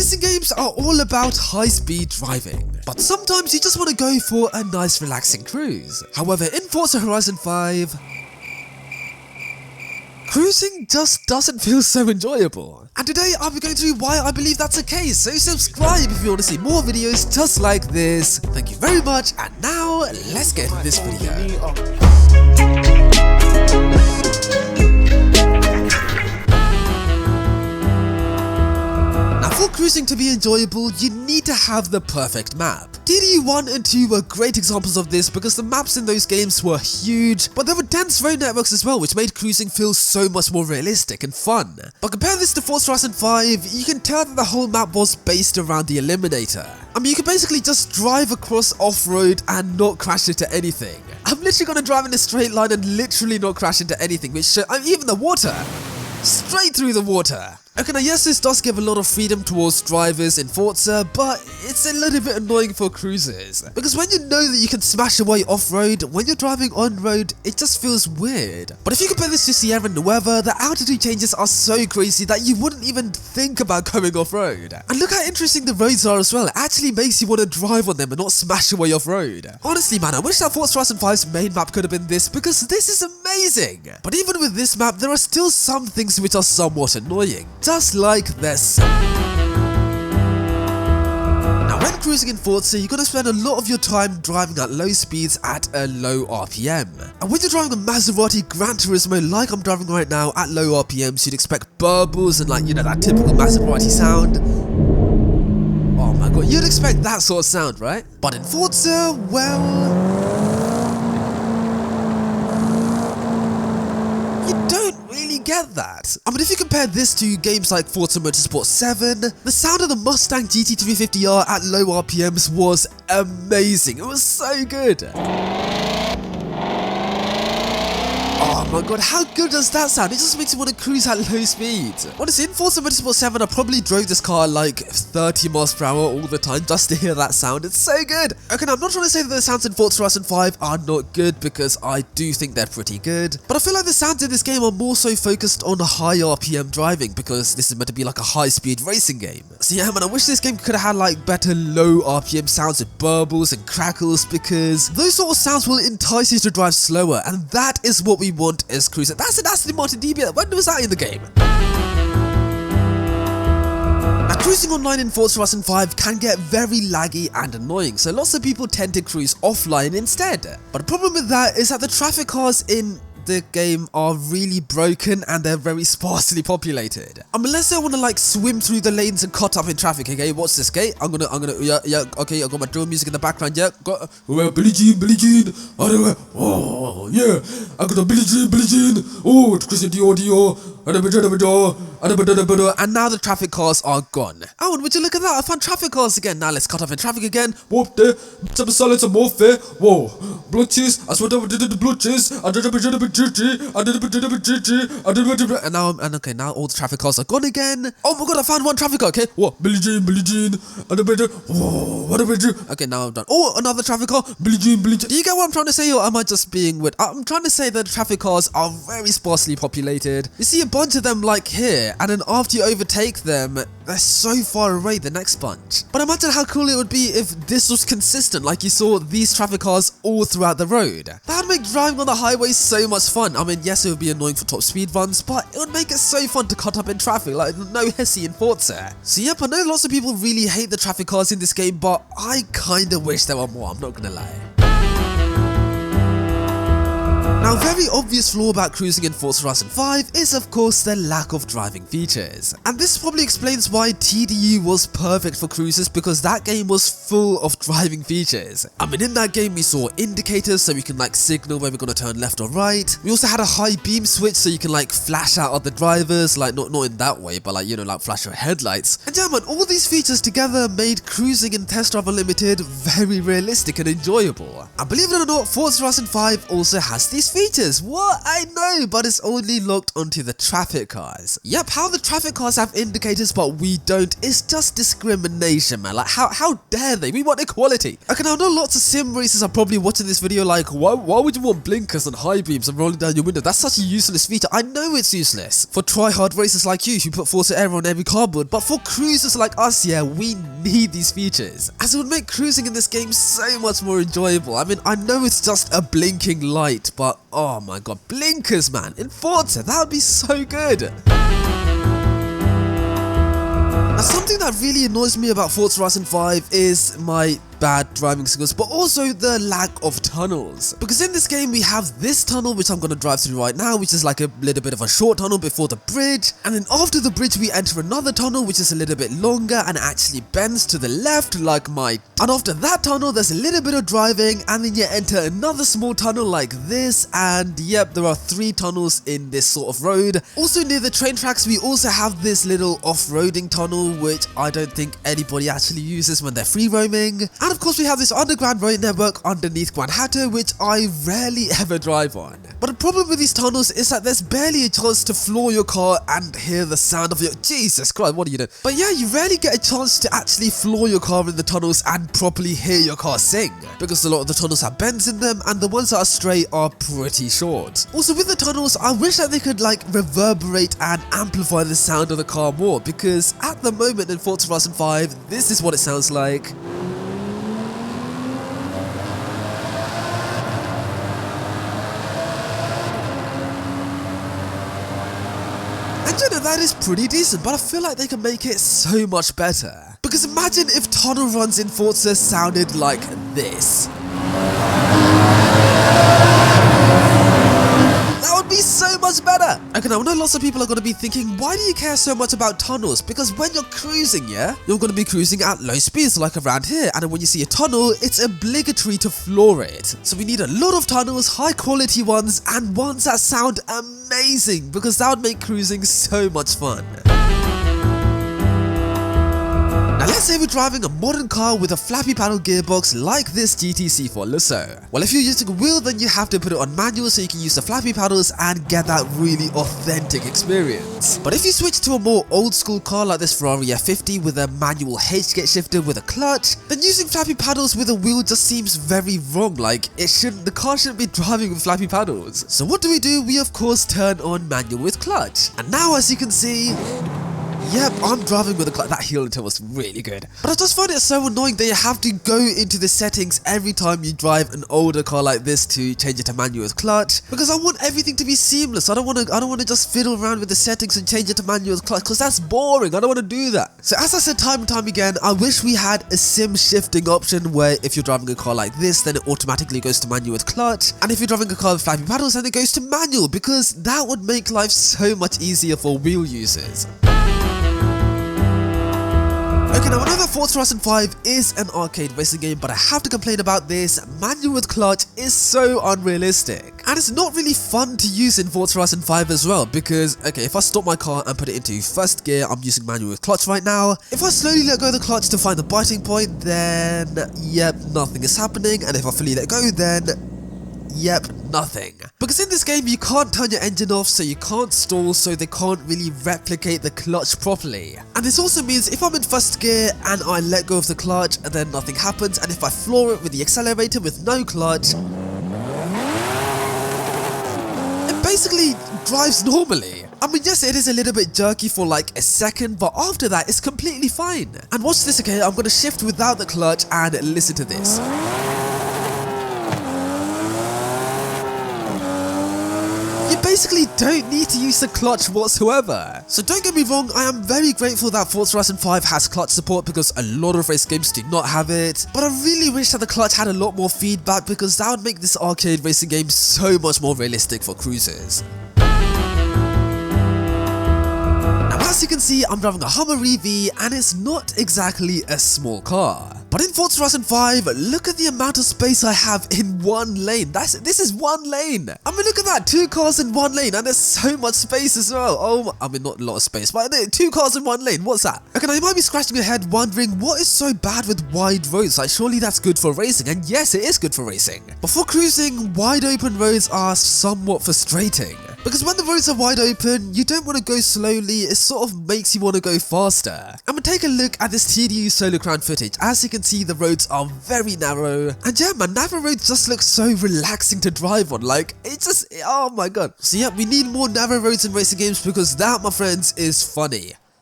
Racing games are all about high-speed driving, but sometimes you just want to go for a nice relaxing cruise. However, in Forza Horizon 5, cruising just doesn't feel so enjoyable. And today I'll be going through why I believe that's the case, so subscribe if you want to see more videos just like this. Thank you very much, and now let's get into this video. For cruising to be enjoyable, you need to have the perfect map. DDU 1 and 2 were great examples of this because the maps in those games were huge, but there were dense road networks as well, which made cruising feel so much more realistic and fun. But compare this to Forza Horizon 5, you can tell that the whole map was based around the Eliminator. I mean, you could basically just drive across off-road and not crash into anything. I'm literally gonna drive in a straight line and literally not crash into anything, which even the water. Straight through the water. Okay, now yes, this does give a lot of freedom towards drivers in Forza, but it's a little bit annoying for cruisers. Because when you know that you can smash away off-road, when you're driving on-road, it just feels weird. But if you compare this to Sierra Nueva, the altitude changes are so crazy that you wouldn't even think about going off-road. And look how interesting the roads are as well, it actually makes you want to drive on them and not smash away off-road. Honestly man, I wish that Forza Horizon 5's main map could have been this, because this is amazing. But even with this map, there are still some things which are somewhat annoying. Just like this. Now when cruising in Forza, you're gonna spend a lot of your time driving at low speeds at a low RPM. And when you're driving a Maserati Gran Turismo like I'm driving right now at low RPMs, you'd expect burbles and that typical Maserati sound. Oh my god, you'd expect that sort of sound, right? But in Forza, well, you don't really get that. I mean, if you compare this to games like Forza Motorsport 7, the sound of the Mustang GT350R at low RPMs was amazing. It was so good. Oh my god, how good does that sound? It just makes you want to cruise at low speed. Honestly, in Forza Motorsport 7, I probably drove this car like 30 miles per hour all the time just to hear that sound. It's so good. Okay, now I'm not trying to say that the sounds in Forza Horizon 5 are not good, because I do think they're pretty good. But I feel like the sounds in this game are more so focused on high RPM driving, because this is meant to be like a high-speed racing game. So yeah man, I wish this game could have had like better low RPM sounds with burbles and crackles, because those sort of sounds will entice you to drive slower, and that is what we want as cruiser. That's an Aston Martin DB. When was that in the game? Now, cruising online in Forza Horizon 5 can get very laggy and annoying, so lots of people tend to cruise offline instead. But the problem with that is that the traffic cars in the game are really broken and they're very sparsely populated. Unless I want to like swim through the lanes and cut up in traffic, okay? Watch this, okay? I'm gonna, yeah, okay, I got my drill music in the background, yeah? Got, Billie Jean, oh, yeah, I got a Billie Jean, oh, Christian Dior, and now the traffic cars are gone. Oh, and would you look at that? I found traffic cars again. Now let's cut off in traffic again. Whoop there, some solids and more fair. Whoa, blood cheese, I swear I did the blood cheese, I did a bit and now, okay, now all the traffic cars are gone again. Oh my god, I found one traffic car, okay? What? Billie Jean, whoa, what did I do? Okay, now I'm done. Oh, another traffic car, Billie Jean. Do you get what I'm trying to say, or am I just being weird? I'm trying to say that traffic cars are very sparsely populated. You see a bunch of them like here, and then after you overtake them, they're so far away the next bunch. But imagine how cool it would be if this was consistent, like you saw these traffic cars all throughout the road. That would make driving on the highway so much fun. I mean, yes, it would be annoying for top speed runs, but it would make it so fun to cut up in traffic, like no hissy in Forza. So yep, I know lots of people really hate the traffic cars in this game, but I kinda wish there were more, I'm not gonna lie. Now, a very obvious flaw about cruising in Forza Horizon 5 is of course the lack of driving features. And this probably explains why TDU was perfect for cruisers, because that game was full of driving features. I mean, in that game we saw indicators so we can like signal where we're gonna turn left or right. We also had a high beam switch so you can like flash out at the drivers, like not in that way, but like, you know, like flash your headlights. And yeah man, all these features together made cruising in Test Drive Unlimited very realistic and enjoyable. And believe it or not, Forza Horizon 5 also has these features. What? I know, but it's only locked onto the traffic cars. Yep, how the traffic cars have indicators but we don't, it's just discrimination, man. Like, how dare they? We want equality. Okay, now I know lots of sim racers are probably watching this video like, why would you want blinkers and high beams and rolling down your window? That's such a useless feature. I know it's useless for try-hard racers like you who put Forza Air on every cardboard, but for cruisers like us, yeah, we need these features, as it would make cruising in this game so much more enjoyable. I mean, I know it's just a blinking light, but oh my god, blinkers, man, in Forza, that would be so good. Now, something that really annoys me about Forza Horizon 5 is my bad driving skills, but also the lack of tunnels. Because in this game we have this tunnel which I'm going to drive through right now, which is like a little bit of a short tunnel before the bridge, and then after the bridge we enter another tunnel which is a little bit longer and actually bends to the left like my, and after that tunnel there's a little bit of driving, and then you enter another small tunnel like this, and yep, there are 3 tunnels in this sort of road. Also near the train tracks we also have this little off-roading tunnel which I don't think anybody actually uses when they're free roaming. And of course we have this underground road network underneath Guanajuato which I rarely ever drive on. But the problem with these tunnels is that there's barely a chance to floor your car and hear the sound of your, Jesus Christ, what are you doing? But yeah, you rarely get a chance to actually floor your car in the tunnels and properly hear your car sing, because a lot of the tunnels have bends in them and the ones that are straight are pretty short. Also with the tunnels, I wish that they could like reverberate and amplify the sound of the car more, because at the moment in Forza Horizon 5, this is what it sounds like. And you know, that is pretty decent, but I feel like they can make it so much better. Because imagine if tunnel runs in Forza sounded like this. That would be so much better. Okay, now I know lots of people are going to be thinking, why do you care so much about tunnels? Because when you're cruising, yeah, you're going to be cruising at low speeds like around here, and then when you see a tunnel, it's obligatory to floor it. So we need a lot of tunnels, high quality ones, and ones that sound amazing, because that would make cruising so much fun. Now let's say we're driving a modern car with a flappy paddle gearbox like this GTC4 Lusso. Well, if you're using a wheel, then you have to put it on manual so you can use the flappy paddles and get that really authentic experience. But if you switch to a more old school car like this Ferrari F50 with a manual H-gate shifter with a clutch, then using flappy paddles with a wheel just seems very wrong. Like, the car shouldn't be driving with flappy paddles. So what do? We of course turn on manual with clutch. And now as you can see, yep, I'm driving with a clutch. That heel turn was really good. But I just find it so annoying that you have to go into the settings every time you drive an older car like this to change it to manual with clutch, because I want everything to be seamless. I don't want to just fiddle around with the settings and change it to manual with clutch, because that's boring. I don't want to do that. So as I said time and time again, I wish we had a sim shifting option where if you're driving a car like this, then it automatically goes to manual with clutch, and if you're driving a car with flappy paddles, then it goes to manual, because that would make life so much easier for wheel users. Okay, now I know that Forza Horizon 5 is an arcade racing game, but I have to complain about this. Manual with clutch is so unrealistic. And it's not really fun to use in Forza Horizon 5 as well, because, okay, if I stop my car and put it into first gear, I'm using manual with clutch right now. If I slowly let go of the clutch to find the biting point, then, yep, nothing is happening. And if I fully let go, then, yep, nothing. Because in this game you can't turn your engine off, so you can't stall, so they can't really replicate the clutch properly. And this also means if I'm in first gear and I let go of the clutch, then nothing happens, and if I floor it with the accelerator with no clutch, it basically drives normally. I mean, yes, it is a little bit jerky for like a second, but after that it's completely fine. And watch this, okay, I'm gonna shift without the clutch and listen to this. You basically don't need to use the clutch whatsoever. So don't get me wrong, I am very grateful that Forza Horizon 5 has clutch support, because a lot of race games do not have it. But I really wish that the clutch had a lot more feedback, because that would make this arcade racing game so much more realistic for cruisers. Now as you can see, I'm driving a Hummer EV, and it's not exactly a small car. But in Forza Horizon 5, look at the amount of space I have in one lane. This is one lane. I mean, look at that, 2 cars in one lane, and there's so much space as well. Oh, I mean, not a lot of space, but 2 cars in one lane, what's that? Okay, now you might be scratching your head wondering what is so bad with wide roads, like surely that's good for racing, and yes, it is good for racing. But for cruising, wide open roads are somewhat frustrating. Because when the roads are wide open, you don't want to go slowly, it sort of makes you want to go faster. And we'll take a look at this TDU solo crown footage. As you can see, the roads are very narrow. And yeah, man, narrow roads just look so relaxing to drive on. Like, it just, oh my god. So yeah, we need more narrow roads in racing games because that, my friends, is funny.